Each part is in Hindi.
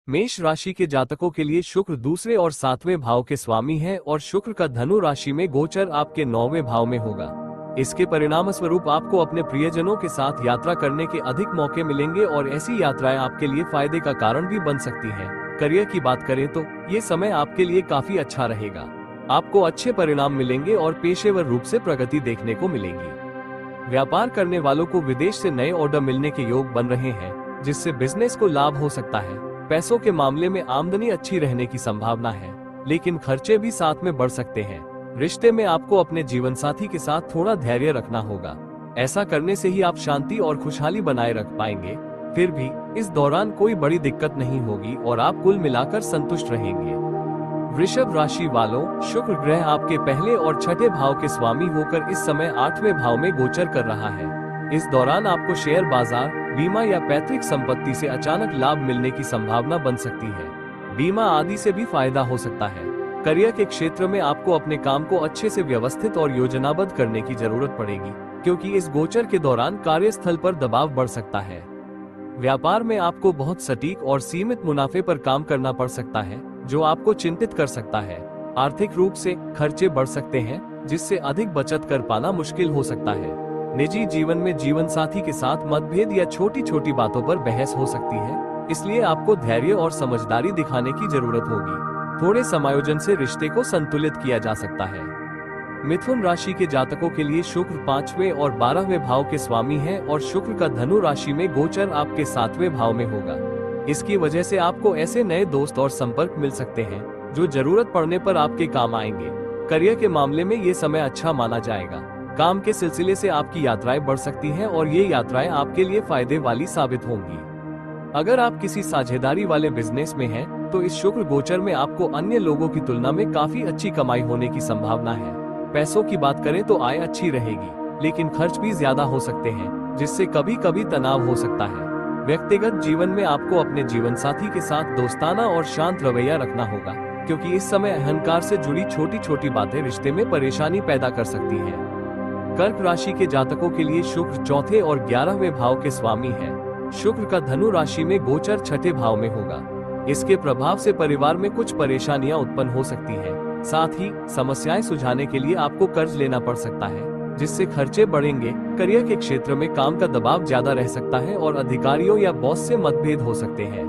मेष राशि के जातकों के लिए शुक्र दूसरे और सातवें भाव के स्वामी है और शुक्र का धनु राशि में गोचर आपके 9वें भाव में होगा। इसके परिणाम स्वरूप आपको अपने प्रियजनों के साथ यात्रा करने के अधिक मौके मिलेंगे और ऐसी यात्राएं आपके लिए फायदे का कारण भी बन सकती हैं। करियर की बात करें तो ये समय आपके लिए काफी अच्छा रहेगा। आपको अच्छे परिणाम मिलेंगे और पेशेवर रूप से प्रगति देखने को मिलेगी। व्यापार करने वालों को विदेश से नए ऑर्डर मिलने के योग बन रहे हैं, जिससे बिजनेस को लाभ हो सकता है। पैसों के मामले में आमदनी अच्छी रहने की संभावना है, लेकिन खर्चे भी साथ में बढ़ सकते हैं। रिश्ते में आपको अपने जीवन साथी के साथ थोड़ा धैर्य रखना होगा। ऐसा करने से ही आप शांति और खुशहाली बनाए रख पाएंगे। फिर भी इस दौरान कोई बड़ी दिक्कत नहीं होगी और आप कुल मिलाकर संतुष्ट रहेंगे। वृषभ राशि वालों, शुक्र ग्रह आपके पहले और छठे भाव के स्वामी होकर इस समय 8वें भाव में गोचर कर रहा है। इस दौरान आपको शेयर बाजार, बीमा या पैतृक संपत्ति से अचानक लाभ मिलने की संभावना बन सकती है। बीमा आदि से भी फायदा हो सकता है। करियर के क्षेत्र में आपको अपने काम को अच्छे से व्यवस्थित और योजनाबद्ध करने की जरूरत पड़ेगी, क्योंकि इस गोचर के दौरान कार्यस्थल पर दबाव बढ़ सकता है। व्यापार में आपको बहुत सटीक और सीमित मुनाफे पर काम करना पड़ सकता है, जो आपको चिंतित कर सकता है। आर्थिक रूप से खर्चे बढ़ सकते हैं, जिससे अधिक बचत कर पाना मुश्किल हो सकता है। निजी जीवन में जीवन साथी के साथ मतभेद या छोटी छोटी बातों पर बहस हो सकती है, इसलिए आपको धैर्य और समझदारी दिखाने की जरूरत होगी। थोड़े समायोजन से रिश्ते को संतुलित किया जा सकता है। मिथुन राशि के जातकों के लिए शुक्र 5वें और 12वें भाव के स्वामी है और शुक्र का धनु राशि में गोचर आपके 7वें भाव में होगा। इसकी वजह से आपको ऐसे नए दोस्त और संपर्क मिल सकते हैं जो जरूरत पड़ने पर आपके काम आएंगे। करियर के मामले में ये समय अच्छा माना जाएगा। काम के सिलसिले से आपकी यात्राएं बढ़ सकती हैं और ये यात्राएं आपके लिए फायदे वाली साबित होंगी। अगर आप किसी साझेदारी वाले बिजनेस में हैं, तो इस शुक्र गोचर में आपको अन्य लोगों की तुलना में काफी अच्छी कमाई होने की संभावना है। पैसों की बात करें तो आय अच्छी रहेगी, लेकिन खर्च भी ज्यादा हो सकते हैं, जिससे कभी कभी तनाव हो सकता है। व्यक्तिगत जीवन में आपको अपने जीवन साथी के साथ दोस्ताना और शांत रवैया रखना होगा, क्योंकि इस समय अहंकार से जुड़ी छोटी छोटी बातें रिश्ते में परेशानी पैदा कर सकती हैं। कर्क राशि के जातकों के लिए शुक्र चौथे और 11वें भाव के स्वामी है। शुक्र का धनु राशि में गोचर छठे भाव में होगा। इसके प्रभाव से परिवार में कुछ परेशानियां उत्पन्न हो सकती हैं। साथ ही समस्याएं सुलझाने के लिए आपको कर्ज लेना पड़ सकता है, जिससे खर्चे बढ़ेंगे। करियर के क्षेत्र में काम का दबाव ज्यादा रह सकता है और अधिकारियों या बॉस से मतभेद हो सकते हैं।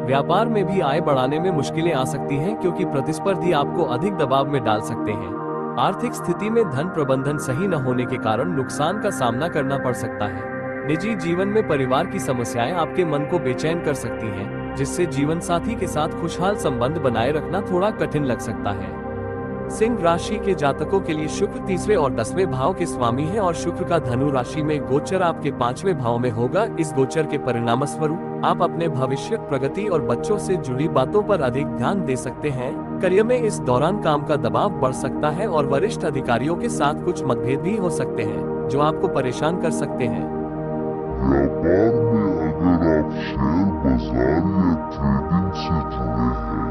व्यापार में भी आय बढ़ाने में मुश्किलें आ सकती हैं, क्योंकि प्रतिस्पर्धी आपको अधिक दबाव में डाल सकते हैं। आर्थिक स्थिति में धन प्रबंधन सही न होने के कारण नुकसान का सामना करना पड़ सकता है। निजी जीवन में परिवार की समस्याएं आपके मन को बेचैन कर सकती हैं, जिससे जीवन साथी के साथ खुशहाल संबंध बनाए रखना थोड़ा कठिन लग सकता है। सिंह राशि के जातकों के लिए शुक्र तीसरे और 10वें भाव के स्वामी है और शुक्र का धनु राशि में गोचर आपके 5वें भाव में होगा। इस गोचर के परिणाम स्वरूप आप अपने भविष्य, प्रगति और बच्चों से जुड़ी बातों पर अधिक ध्यान दे सकते हैं। करियर में इस दौरान काम का दबाव बढ़ सकता है और वरिष्ठ अधिकारियों के साथ कुछ मतभेद भी हो सकते हैं, जो आपको परेशान कर सकते हैं। व्यापार में अगर आप शेयर बाजार या ट्रेडिंग से जुड़े हैं,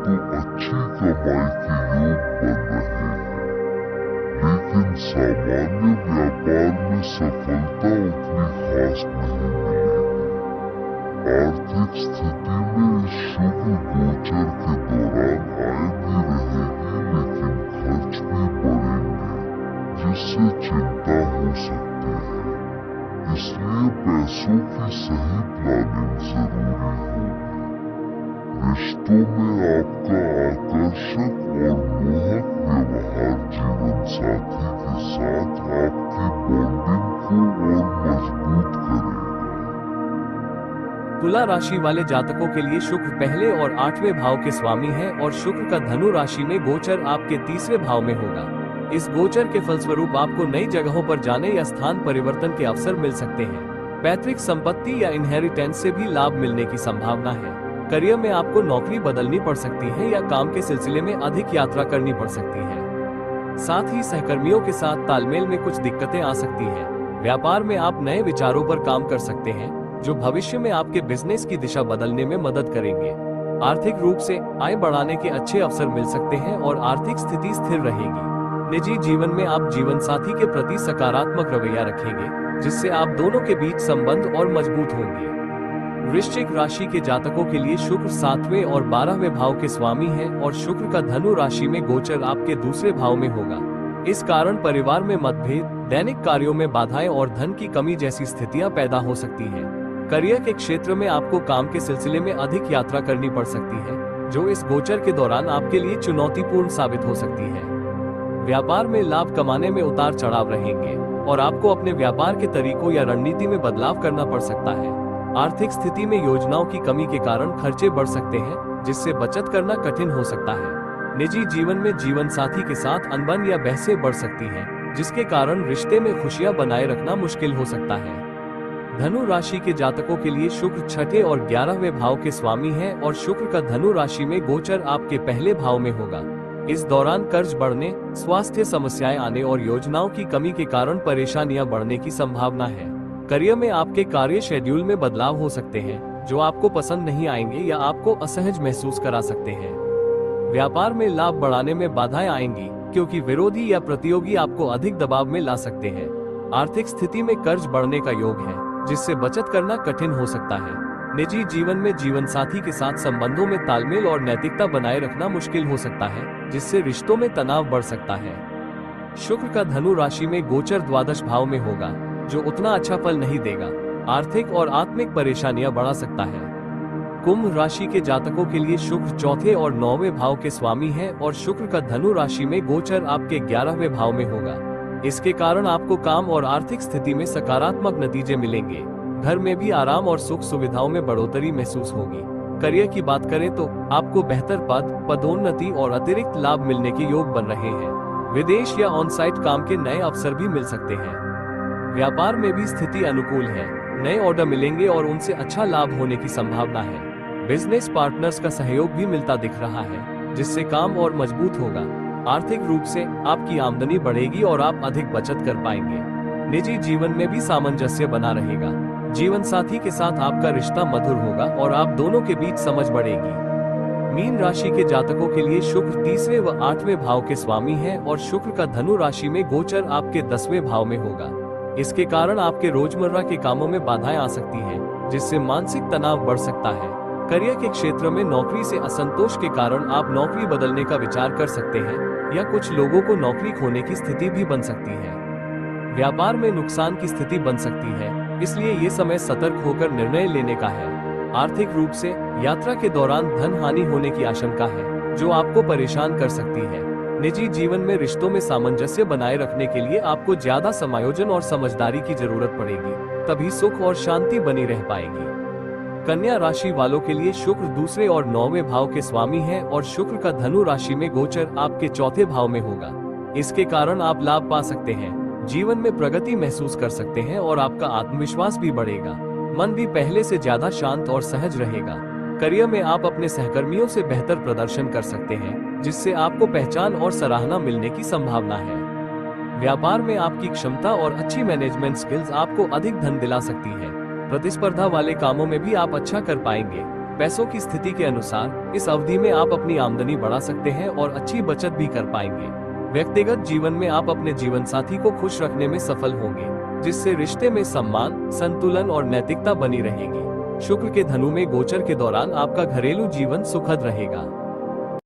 तो अच्छी कमाई के योग बन रहे हैं, लेकिन सामान्य व्यापार में सफलता उतनी खास नहीं मिलेगी। आर्थिक स्थिति में इस शुक्र गोचर के दौरान आय भी रहेगी, लेकिन खर्च भी बढ़ेंगे, जिससे चिंता हो सकती है। इसलिए पैसों की सही प्लानिंग जरूरी होगी। रिश्तों में आपका आकर्षक और मोहक व्यवहार जीवन साथी के साथ आपकी बॉन्डिंग को और मजबूत करेगा। तुला राशि वाले जातकों के लिए शुक्र पहले और 8वें भाव के स्वामी है और शुक्र का धनु राशि में गोचर आपके 3रे भाव में होगा। इस गोचर के फलस्वरूप आपको नई जगहों पर जाने या स्थान परिवर्तन के अवसर मिल सकते हैं। पैतृक संपत्ति या इनहेरिटेंस से भी लाभ मिलने की संभावना है। करियर में आपको नौकरी बदलनी पड़ सकती है या काम के सिलसिले में अधिक यात्रा करनी पड़ सकती है। साथ ही सहकर्मियों के साथ तालमेल में कुछ दिक्कतें आ सकती हैं। व्यापार में आप नए विचारों पर काम कर सकते हैं, जो भविष्य में आपके बिजनेस की दिशा बदलने में मदद करेंगे। आर्थिक रूप से आय बढ़ाने के अच्छे अवसर मिल सकते हैं और आर्थिक स्थिति स्थिर रहेगी। निजी जीवन में आप जीवन साथी के प्रति सकारात्मक रवैया रखेंगे, जिससे आप दोनों के बीच संबंध और मजबूत होंगे। वृश्चिक राशि के जातकों के लिए शुक्र 7वें और 12वें भाव के स्वामी है और शुक्र का धनु राशि में गोचर आपके दूसरे भाव में होगा। इस कारण परिवार में मतभेद, दैनिक कार्यों में बाधाएं और धन की कमी जैसी स्थितियां पैदा हो सकती है। करियर के क्षेत्र में आपको काम के सिलसिले में अधिक यात्रा करनी पड़ सकती है, जो इस गोचर के दौरान आपके लिए चुनौतीपूर्ण साबित हो सकती है। व्यापार में लाभ कमाने में उतार चढ़ाव रहेंगे और आपको अपने व्यापार के तरीकों या रणनीति में बदलाव करना पड़ सकता है। आर्थिक स्थिति में योजनाओं की कमी के कारण खर्चे बढ़ सकते हैं, जिससे बचत करना कठिन हो सकता है। निजी जीवन में जीवन साथी के साथ अनबन या बहसें बढ़ सकती हैं, जिसके कारण रिश्ते में खुशियां बनाए रखना मुश्किल हो सकता है। धनु राशि के जातकों के लिए शुक्र 6ठे और 11वें भाव के स्वामी है और शुक्र का धनु राशि में गोचर आपके पहले भाव में होगा। इस दौरान कर्ज बढ़ने, स्वास्थ्य समस्याएं आने और योजनाओं की कमी के कारण परेशानियां बढ़ने की संभावना है। करियर में आपके कार्य शेड्यूल में बदलाव हो सकते हैं, जो आपको पसंद नहीं आएंगे या आपको असहज महसूस करा सकते हैं। व्यापार में लाभ बढ़ाने में बाधाएं आएंगी, क्योंकि विरोधी या प्रतियोगी आपको अधिक दबाव में ला सकते हैं। आर्थिक स्थिति में कर्ज बढ़ने का योग है, जिससे बचत करना कठिन हो सकता है। निजी जीवन में जीवन साथी के साथ संबंधों में तालमेल और नैतिकता बनाए रखना मुश्किल हो सकता है, जिससे रिश्तों में तनाव बढ़ सकता है। शुक्र का धनु राशि में गोचर द्वादश भाव में होगा, जो उतना अच्छा फल नहीं देगा। आर्थिक और आत्मिक परेशानियां बढ़ा सकता है। कुंभ राशि के जातकों के लिए शुक्र 4थे और 9वें भाव के स्वामी है और शुक्र का धनु राशि में गोचर आपके 11वें भाव में होगा। इसके कारण आपको काम और आर्थिक स्थिति में सकारात्मक नतीजे मिलेंगे। घर में भी आराम और सुख सुविधाओं में बढ़ोतरी महसूस होगी। करियर की बात करें तो आपको बेहतर पद, पदोन्नति और अतिरिक्त लाभ मिलने के योग बन रहे हैं। विदेश या ऑन साइट काम के नए अवसर भी मिल सकते हैं। व्यापार में भी स्थिति अनुकूल है, नए ऑर्डर मिलेंगे और उनसे अच्छा लाभ होने की संभावना है। बिजनेस पार्टनर्स का सहयोग भी मिलता दिख रहा है, जिससे काम और मजबूत होगा। आर्थिक रूप से आपकी आमदनी बढ़ेगी और आप अधिक बचत कर पाएंगे। निजी जीवन में भी सामंजस्य बना रहेगा। जीवन साथी के साथ आपका रिश्ता मधुर होगा और आप दोनों के बीच समझ बढ़ेगी। मीन राशि के जातकों के लिए शुक्र 3वें व 8वें भाव के स्वामी है और शुक्र का धनु राशि में गोचर आपके 10वें भाव में होगा। इसके कारण आपके रोजमर्रा के कामों में बाधाएं आ सकती हैं, जिससे मानसिक तनाव बढ़ सकता है। करियर के क्षेत्र में नौकरी से असंतोष के कारण आप नौकरी बदलने का विचार कर सकते हैं या कुछ लोगों को नौकरी खोने की स्थिति भी बन सकती है। व्यापार में नुकसान की स्थिति बन सकती है, इसलिए ये समय सतर्क होकर निर्णय लेने का है। आर्थिक रूप से यात्रा के दौरान धन हानि होने की आशंका है, जो आपको परेशान कर सकती है। निजी जीवन में रिश्तों में सामंजस्य बनाए रखने के लिए आपको ज्यादा समायोजन और समझदारी की जरूरत पड़ेगी, तभी सुख और शांति बनी रह पाएगी। कन्या राशि वालों के लिए शुक्र 2 और 9वें भाव के स्वामी है और शुक्र का धनु राशि में गोचर आपके 4थे भाव में होगा। इसके कारण आप लाभ पा सकते हैं, जीवन में प्रगति महसूस कर सकते हैं और आपका आत्मविश्वास भी बढ़ेगा। मन भी पहले से ज्यादा शांत और सहज रहेगा। करियर में आप अपने सहकर्मियों से बेहतर प्रदर्शन कर सकते हैं, जिससे आपको पहचान और सराहना मिलने की संभावना है। व्यापार में आपकी क्षमता और अच्छी मैनेजमेंट स्किल्स आपको अधिक धन दिला सकती है। प्रतिस्पर्धा वाले कामों में भी आप अच्छा कर पाएंगे। पैसों की स्थिति के अनुसार इस अवधि में आप अपनी आमदनी बढ़ा सकते हैं और अच्छी बचत भी कर पाएंगे। व्यक्तिगत जीवन में आप अपने जीवन साथी को खुश रखने में सफल होंगे, जिससे रिश्ते में सम्मान, संतुलन और नैतिकता बनी रहेगी। शुक्र के धनु में गोचर के दौरान आपका घरेलू जीवन सुखद रहेगा।